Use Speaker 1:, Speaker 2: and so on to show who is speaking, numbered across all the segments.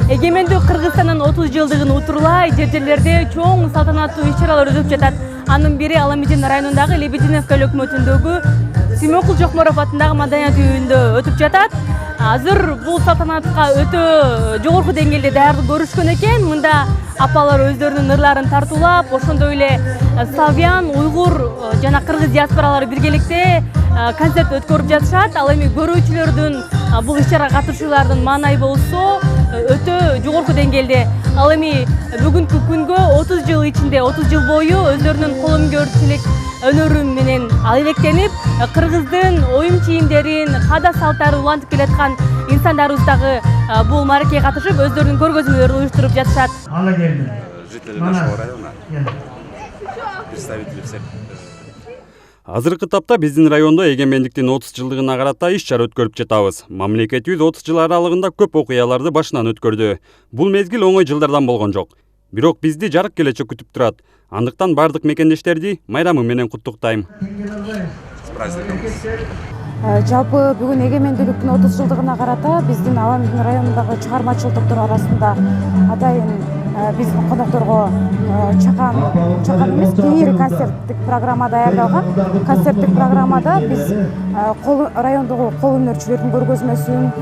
Speaker 1: Эгемендик Кыргызстандын 30 жылдыгын утурлай жер-жерлерде чоң салтанаттуу иш-чаралар өтүп жатат. Анын бири Аламедин районундагы Лебединов өлкөмөтүндөгү Симонкул Жокморов атындагы маданият үйүндө өтүп жатат. Азыр бул салтанатка өтө жогорку деңгээлде даярдык көрүшкөн экен. Мында апалар өздөрүнүн ырларын тартуулап, ошондой эле славян, уйгур жана кыргыз диаспоралары биргеликте концерт өткөрүп жатышат. Ал эми көрүүчүлөрдүн бул иш-чарага катышуулардын маанайы болсо өтө жогорку деңгээлде. Ал эми бүгүнкү күнгө 30 жыл ичинде, 30 жыл бою өздөрүнүн коломгөрчүлүк өнөрү менен алектенип, кыргыздын оюм чийимдерин, каада салттарын улантып келаткан инсандарыбыздагы бул мааракеге катышып, өздөрүнүн көргөзмөлөрүн уюштуруп жатышат.
Speaker 2: Жители нашего района, представители всех.
Speaker 3: Азыркы тапта биздин райондо эгемендиктин 30 жылдыгына карата иш-чара өткөрүп жатабыз. Мамлекетибиз 30 жыл аралыгында көп окуяларды башынан өткөрдү. Бул мезгил оңой жылдардан болгон жок. Бирок бизди жарык келечек күтүп турат. Андыктан бардык мекендештерди майрамы менен куттуктайм.
Speaker 2: С праздником.
Speaker 4: Жалпы бүгүн эгемендүүлүктүн 30 жылдыгына карата биздин Аламедин районундагы чыгармачыл топтор арасында атайын биздин конокторго чакан эмес, кийинки концерттик программа даярдалган. Концерттик программада биз райондогу кол өнөрчүлөрдүн көргөзмөсүн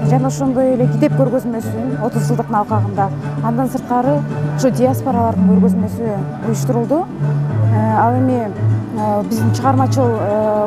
Speaker 4: жана ошондой эле китеп көргөзмөсүн 30 жылдыктын алкагында, андан сырткары ушу диаспоралардын көргөзмөсү уюштурулду. Ал эми биздин чыгармачыл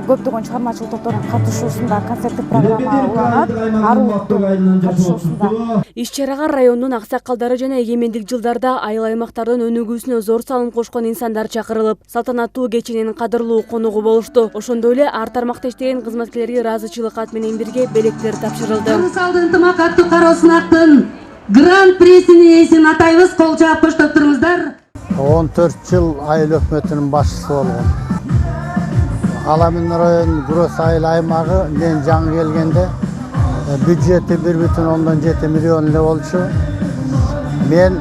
Speaker 4: көптөгөн чыгармачыл топтордун катышуусунда концерттик программа уланат, ар улуттун катышуусунда.
Speaker 1: Иш-чарага райондун аксакалдары жана эгемендик жылдарда айыл аймактардын өнүгүүсүнө зор салым кошкон инсандар чакырылып, салтанаттуу кеченин кадырлуу конугу болушту. Ошондой эле ар тармакта иштеген кызматкерлерге ыраазычылык кат менен бирге белектер тапшырылды.
Speaker 5: Кыргызстандын ынтымактуу кароосунактын гран-присинин ээсин атайбыз, кол жаап коштоп туруңуздар.
Speaker 6: 14 жыл айыл өкмөтүнүн башчысы болгон. Аламедин районунун Гүрөс айыл аймагы мен жаңы келгенде бюджети 1,7 миллион эле болчу. Мен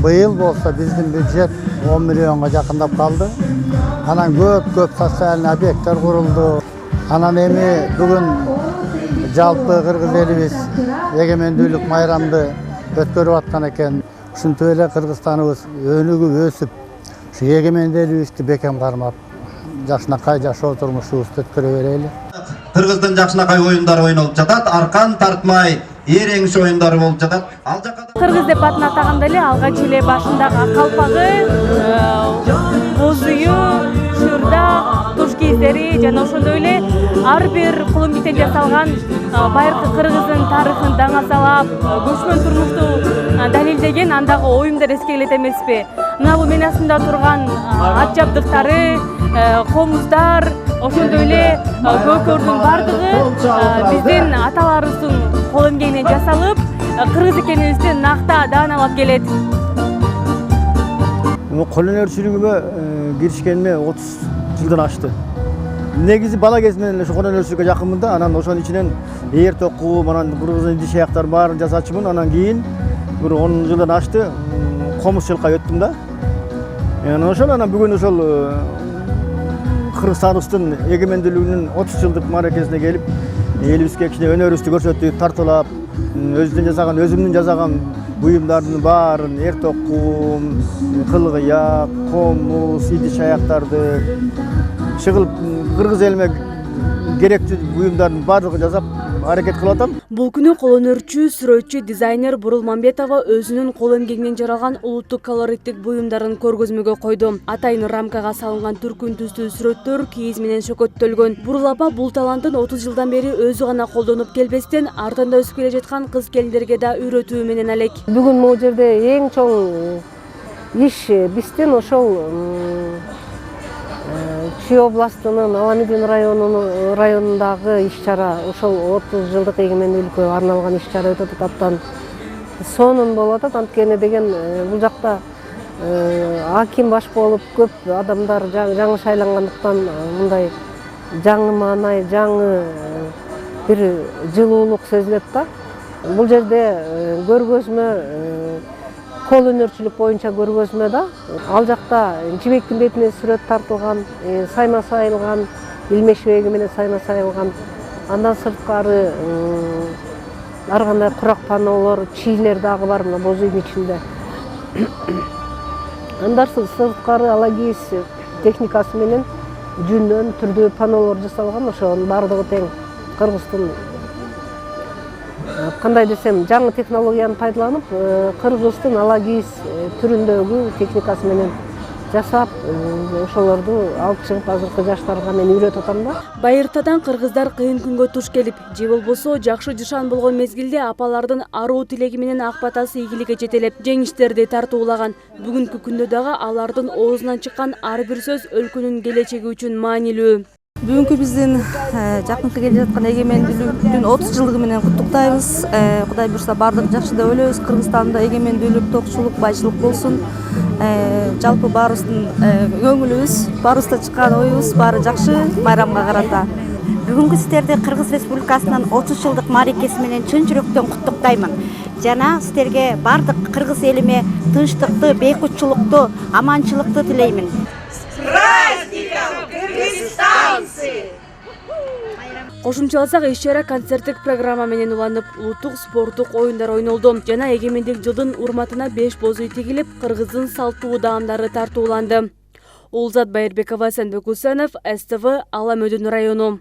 Speaker 6: быйыл болсо биздин бюджет 10 миллионго жакындап калды. Анан көп социалдык объекттер курулду. Анан эми бүгүн жалпы кыргыз элибиз эгемендүүлүк майрамды өткөрүп аткан экен. Ушинтип эле Кыргызстаныбыз өнүгүп өсүп, ушу эгемендүү элибизди бекем кармап, жакшынакай жашоо турмушубузду өткөрө берели.
Speaker 7: Кыргыздын жакшынакай оюндары ойнолуп жатат, аркан тартмай, эреңиш оюндары болуп жатат.
Speaker 1: Кыргыз деп атын атаганда эле алгач эле башындагы калпагы, боз үйү, шырдак, туш кийиздери жана ошондой эле ар бир колумбиктен жасалган байыркы Кыргыздын тарыхын даңазалап, көчмөн турмушту далилдеген андагы оюмдар эске келет эмеспи? Мына бул мен астымда турган ат жабдыктары, комуздар, ошондой эле көкөрдүн бардыгы биздин аталарыбыздын кол эмгегинен жасалып, кыргыз экенибизди накта дааналап келет.
Speaker 8: Кол өнөрчүлүгүмө киришкениме 30 жылдан ашты. Негизи бала кезимден эле кол өнөрчүлүккө жакынмын да, анан ошонун ичинен ээр токку, анан кыргыздын идиш аяктарын баарын жасачумун. Анан кийин бир 10 жылдан ашты комузчулукка өттүм да. Анан бүгүн ошол Кыргызстаныбыздын эгемендүүлүгүнүн 30 жылдык мааракесине келип, элибизге кичине өнөрүбүздү көрсөтүп, тартуулап, өзүмдүн жасаган буюмдардын баарын, эр токку, кылгыяк, комуз, идиш аяктарды чыгылып, кыргыз элиме керектүү буюмдардын баардыгын жасап аракет кылып атам.
Speaker 1: Бул күнү кол өнөрчү, сүрөтчү, дизайнер Бурулмамбетова өзүнүн кол эмгегинен жаралган улуттук колориттик буюмдарын көргөзмөгө койду. Атайын рамкага салынган түркүн түстүү сүрөттөр кийиз менен шөкөттөлгөн. Бурул апа бул талантын 30 жылдан бери өзү гана колдонуп келбестен, артында өсүп келе жаткан кыз келиндерге да үйрөтүү менен алек.
Speaker 4: Бүгүн могу жерде эң чоң иш биздин ошол Чүй областынын Аламедин районундагы иш-чара, ошол 30 жылдык эгемендүүлүккө арналган иш-чара өтөт атаптан сонун болуп атат. Анткени деген бул жакта аким баш болуп көп адамдар жаңы шайлангандыктан мындай жаңы маанай, жаңы бир жылуулук сезилет да. Бул жерде көргөзмө кол өнөрчүлүк боюнча көргөзмө да. Ал жакта жибектин бетине сүрөт тартылган, сайма сайылган, илмеш беги менен сайма сайылган. Андан сырткары
Speaker 9: ар кандай курак панолор, чийлер дагы бар мына боз үйдүн ичинде. Андарсыз сырткары алагиз техникасы менен жүндөн түрдүү панолор жасалган, ошонун баардыгы тең Кыргыздын кандай десем, жаңы технологияны пайдаланып, Кыргыздын алагиз түрүндөгү техникасы менен жасап, ошолорду алып чыгып азыркы жаштарга мен үйрөтүп атам да.
Speaker 1: Байыртадан кыргыздар кыйын күнгө туш келип, же болбосо жакшы жышан болгон мезгилде апалардын аруу тилеги менен ак батасы ийгиликке жетелеп, жеңиштерди тартуулаган. Бүгүнкү күндө дагы алардын оозунан чыккан ар бир сөз өлкөнүн келечеги үчүн маанилүү.
Speaker 10: Бүгүнкү биздин жакынкы келе жаткан эгемендүүлүктүн 30 жылдыгы менен куттуктайбыз. Кудай буйрса баардык жакшы деп ойлойбуз. Кыргызстанда эгемендүүлүк, токчулук, байчылык болсун. Жалпы баарыбыздын көңүлүбүз, баарыбызда чыккан оюбуз баары жакшы байрамга карата.
Speaker 11: Бүгүнкү сиздерди Кыргыз Республикасынын 30 жылдык мааракеси менен чын жүрөктөн куттуктаймын. Жана сиздерге баардык кыргыз элиме тынчтыкты, бейкутчулукту, аманчылыкты тилеймин.
Speaker 1: Кошумчаласак, иш-чара концерттик программа менен уланып, улуттук спорттук оюндар ойнолду. Жана эгемендик жылдын урматына 5 боз үй тигилип, Кыргыздын салттуу даамдары тартууланды. Улзат Байырбекова, Сенбек Усанов, СТВ, Ала Мөдөн району.